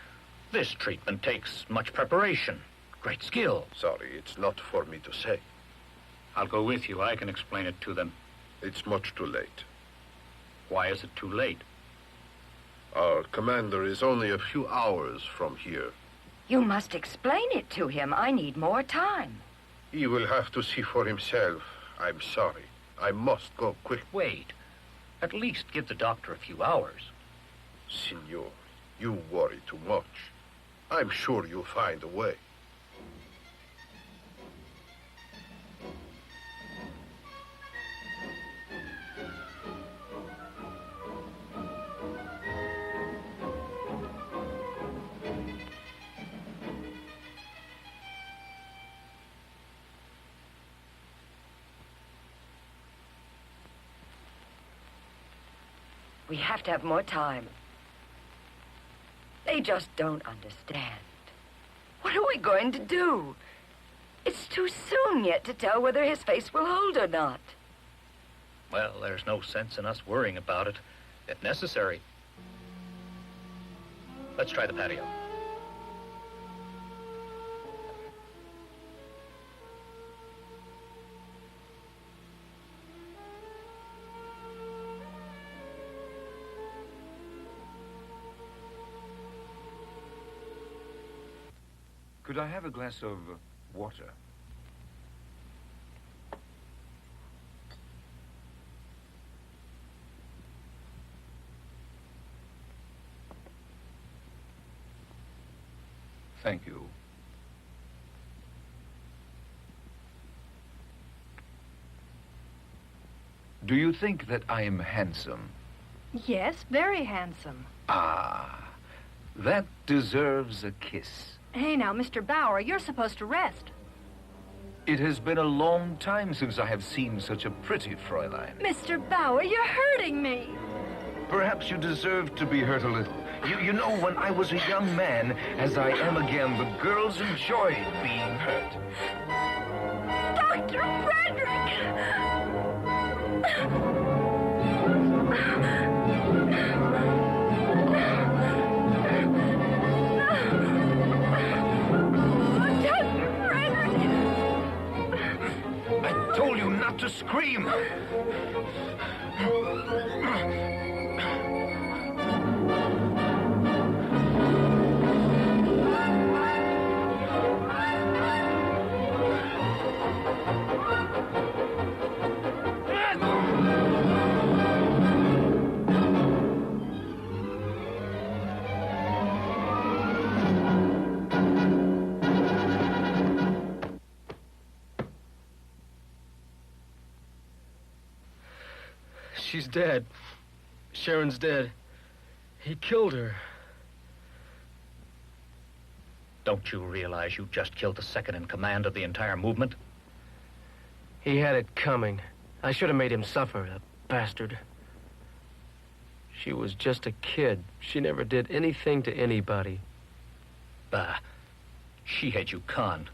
Speaker 13: This treatment takes much preparation, great skill.
Speaker 12: Sorry, it's not for me to say.
Speaker 13: I'll go with you. I can explain it to them.
Speaker 12: It's much too late.
Speaker 13: Why is it too late?
Speaker 12: Our commander is only a few hours from here.
Speaker 6: You must explain it to him. I need more time.
Speaker 12: He will have to see for himself. I'm sorry. I must go quick.
Speaker 13: Wait. At least give the doctor a few hours.
Speaker 12: Senor, you worry too much. I'm sure you'll find a way.
Speaker 6: We have to have more time. They just don't understand. What are we going to do? It's too soon yet to tell whether his face will hold or not.
Speaker 13: Well, there's no sense in us worrying about it. If necessary, let's try the patio.
Speaker 15: Could I have a glass of water? Thank you. Do you think that I am handsome?
Speaker 7: Yes, very handsome.
Speaker 15: Ah, that deserves a kiss.
Speaker 7: Hey, now, Mr. Bauer, you're supposed to rest.
Speaker 15: It has been a long time since I have seen such a pretty Fräulein.
Speaker 7: Mr. Bauer, you're hurting me.
Speaker 15: Perhaps you deserve to be hurt a little. You know, when I was a young man, as I am again, the girls enjoyed being hurt.
Speaker 7: Dr. Frederick!
Speaker 15: I told you not to scream!
Speaker 11: She's dead. Sharon's dead. He killed her.
Speaker 13: Don't you realize you just killed the second in command of the entire movement?
Speaker 11: He had it coming. I should have made him suffer, the bastard. She was just a kid. She never did anything to anybody.
Speaker 13: Bah. She had you conned.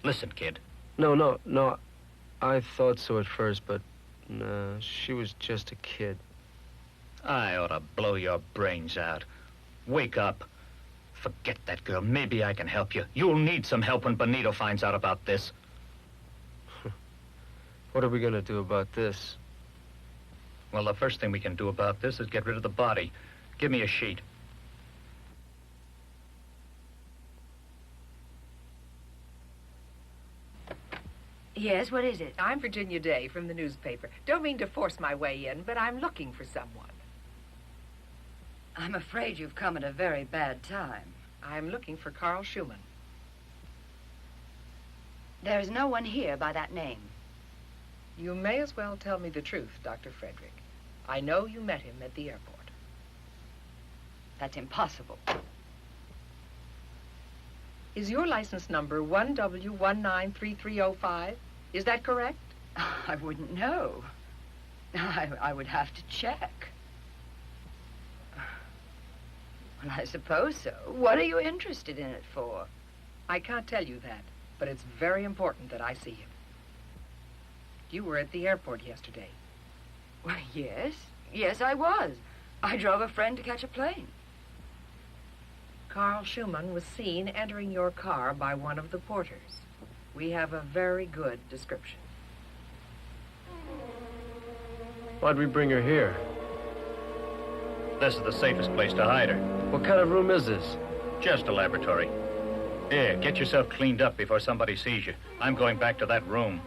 Speaker 13: Listen, kid.
Speaker 11: No. I thought so at first, but no, she was just a kid.
Speaker 13: I ought to blow your brains out. Wake up. Forget that girl. Maybe I can help you. You'll need some help when Benito finds out about this.
Speaker 11: What are we going to do about this?
Speaker 13: Well, the first thing we can do about this is get rid of the body. Give me a sheet.
Speaker 6: Yes, what is it?
Speaker 4: I'm Virginia Day from the newspaper. Don't mean to force my way in, but I'm looking for someone.
Speaker 6: I'm afraid you've come at a very bad time.
Speaker 4: I'm looking for Carl Schumann.
Speaker 6: There's no one here by that name.
Speaker 4: You may as well tell me the truth, Dr. Frederick. I know you met him at the airport.
Speaker 6: That's impossible.
Speaker 4: Is your license number 1W193305? Is that correct?
Speaker 6: I wouldn't know. I would have to check. Well, I suppose so. What are you interested in it for?
Speaker 4: I can't tell you that, but it's very important that I see him. You were at the airport yesterday.
Speaker 6: Well, yes. Yes, I was. I drove a friend to catch a plane.
Speaker 4: Carl Schumann was seen entering your car by one of the porters. We have a very good description.
Speaker 11: Why'd we bring her here?
Speaker 13: This is the safest place to hide her.
Speaker 11: What kind of room is this?
Speaker 13: Just a laboratory. Here, get yourself cleaned up before somebody sees you. I'm going back to that room.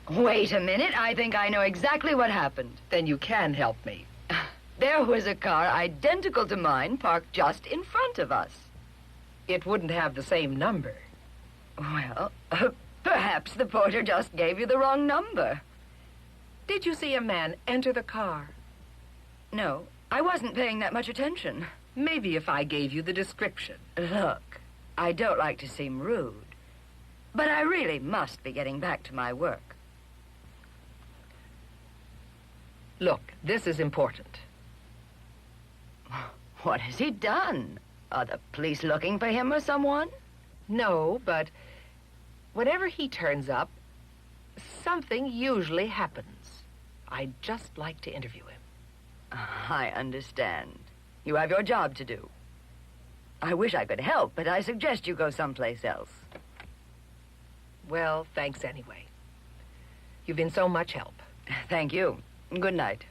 Speaker 6: Wait a minute. I think I know exactly what happened.
Speaker 4: Then you can help me.
Speaker 6: There was a car identical to mine parked just in front of us.
Speaker 4: It wouldn't have the same number.
Speaker 6: Well, perhaps the porter just gave you the wrong number.
Speaker 4: Did you see a man enter the car?
Speaker 6: No, I wasn't paying that much attention.
Speaker 4: Maybe if I gave you the description.
Speaker 6: Look, I don't like to seem rude, but I really must be getting back to my work.
Speaker 4: Look, this is important.
Speaker 6: What has he done? Are the police looking for him or someone?
Speaker 4: No, but whenever he turns up, something usually happens. I'd just like to interview him.
Speaker 6: I understand. You have your job to do. I wish I could help, but I suggest you go someplace else.
Speaker 4: Well, thanks anyway. You've been so much help.
Speaker 6: Thank you. Good night.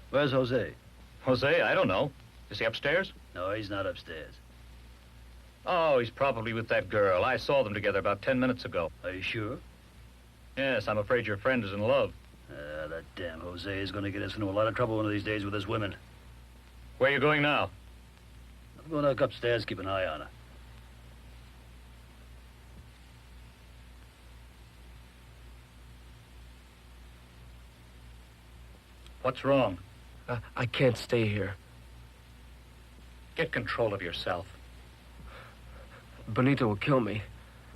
Speaker 17: Where's Jose?
Speaker 13: Jose? I don't know. Is he upstairs?
Speaker 17: No, he's not upstairs.
Speaker 13: Oh, he's probably with that girl. I saw them together about 10 minutes ago.
Speaker 17: Are you sure?
Speaker 13: Yes, I'm afraid your friend is in love.
Speaker 17: That damn Jose is going to get us into a lot of trouble one of these days with his women.
Speaker 13: Where are you going now?
Speaker 17: I'm going to look upstairs, keep an eye on her.
Speaker 13: What's wrong?
Speaker 11: I can't stay here.
Speaker 13: Get control of yourself.
Speaker 11: Benito will kill me.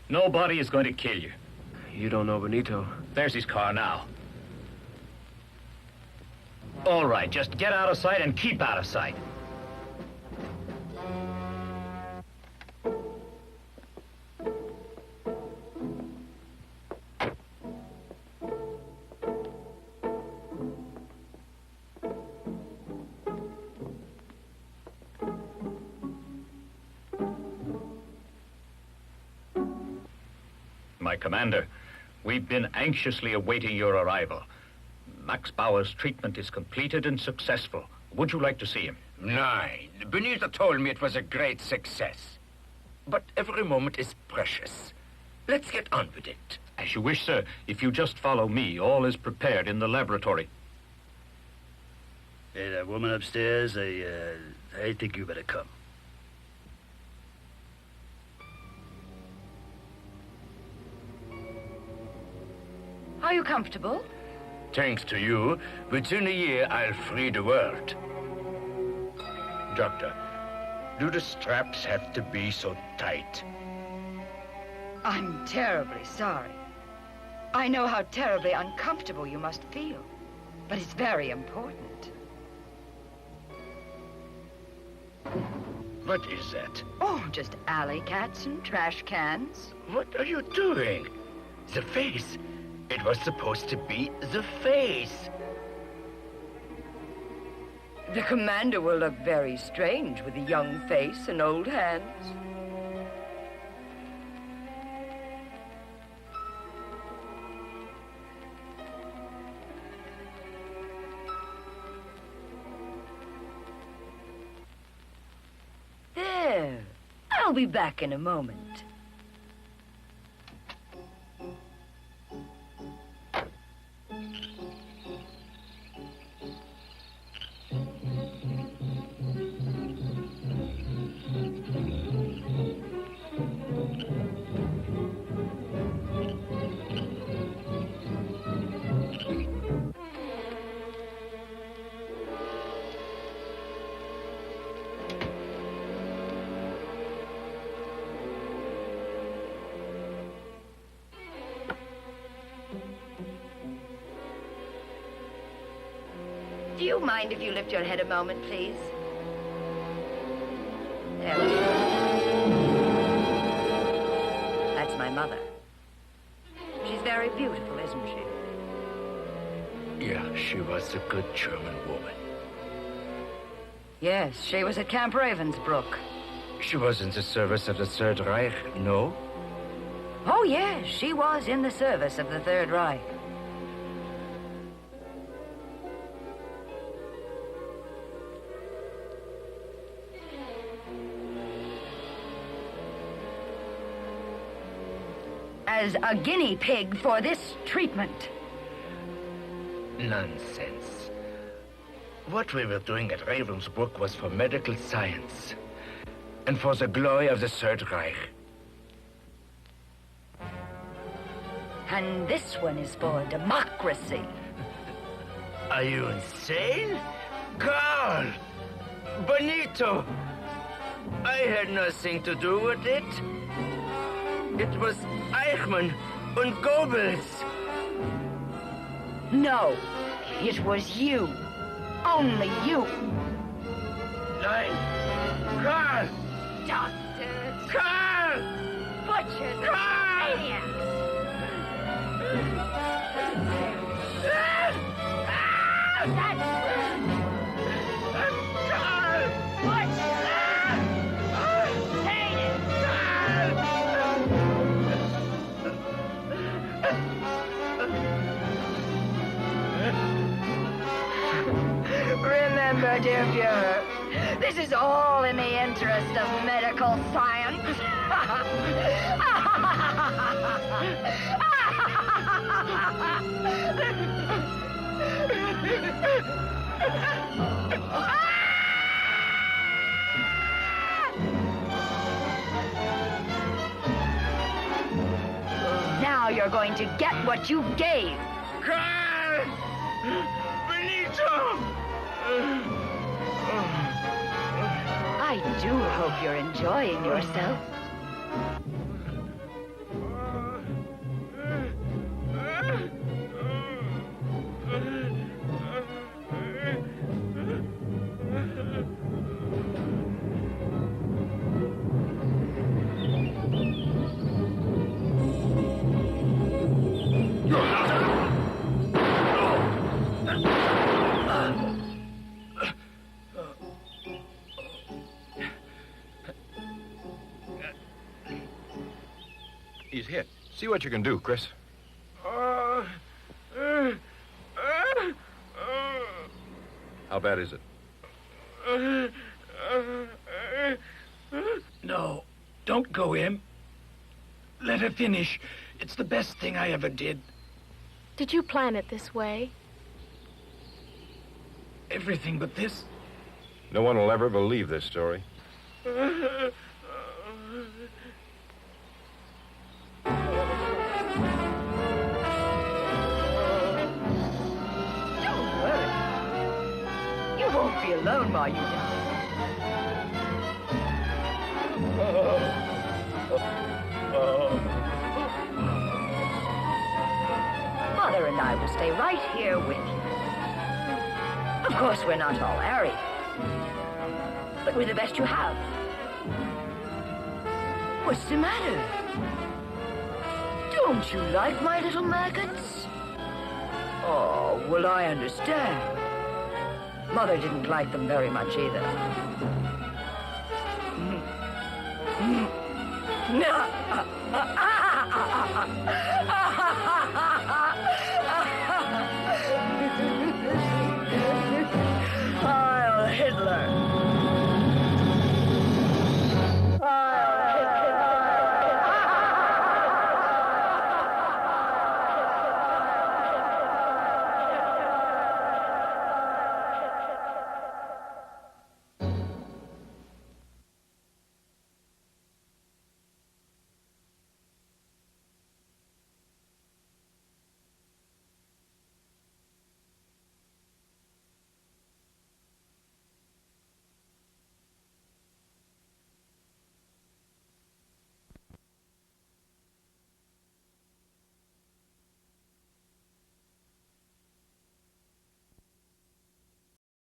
Speaker 13: Nobody is going to kill you.
Speaker 11: You don't know Benito.
Speaker 13: There's his car now. All right, just get out of sight and keep out of sight. My commander, we've been anxiously awaiting your arrival. Max Bauer's treatment is completed and successful. Would you like to see him?
Speaker 18: Nine. Benito told me it was a great success. But every moment is precious. Let's get on with it.
Speaker 13: As you wish, sir. If you just follow me, all is prepared in the laboratory.
Speaker 17: Hey, that woman upstairs, I think you better come.
Speaker 6: Are you comfortable?
Speaker 18: Thanks to you, within a year I'll free the world. Doctor, do the straps have to be so tight?
Speaker 6: I'm terribly sorry. I know how terribly uncomfortable you must feel, but it's very important.
Speaker 18: What is that?
Speaker 6: Oh, just alley cats and trash cans.
Speaker 18: What are you doing? The face. It was supposed to be the face.
Speaker 6: The commander will look very strange with a young face and old hands. There. I'll be back in a moment. Do you mind if you lift your head a moment, please? There we go. That's my mother. She's very beautiful, isn't she?
Speaker 15: Yeah, she was a good German woman.
Speaker 6: Yes, she was at Camp Ravensbrück.
Speaker 15: She was in the service of the Third Reich, no?
Speaker 6: Oh, yes, she was in the service of the Third Reich. As a guinea pig for this treatment.
Speaker 15: Nonsense. What we were doing at Ravensbrück was for medical science and for the glory of the Third Reich.
Speaker 6: And this one is for democracy.
Speaker 15: Are you insane? Carl! Benito! I had nothing to do with it. It was Eichmann and Goebbels.
Speaker 6: No, it was you. Only you.
Speaker 15: Nein! Carl!
Speaker 6: Doctors!
Speaker 15: Carl!
Speaker 6: Butchers!
Speaker 15: Carl!
Speaker 6: Maniacs! Remember, dear Fuhrer, this is all in the interest of medical science. Now you're going to get what you gave.
Speaker 15: Carl! Benito!
Speaker 6: I do hope you're enjoying yourself.
Speaker 1: He's hit. See what you can do, Chris. How bad is it?
Speaker 15: No, don't go in. Let her finish. It's the best thing I ever did.
Speaker 8: Did you plan it this way?
Speaker 15: Everything but this.
Speaker 1: No one will ever believe this story.
Speaker 6: You won't be alone while you die. Mother and I will stay right here with you. Of course, we're not all married, but we're the best you have. What's the matter? Don't you like my little maggots? Oh, well, I understand. Mother didn't like them very much either. No.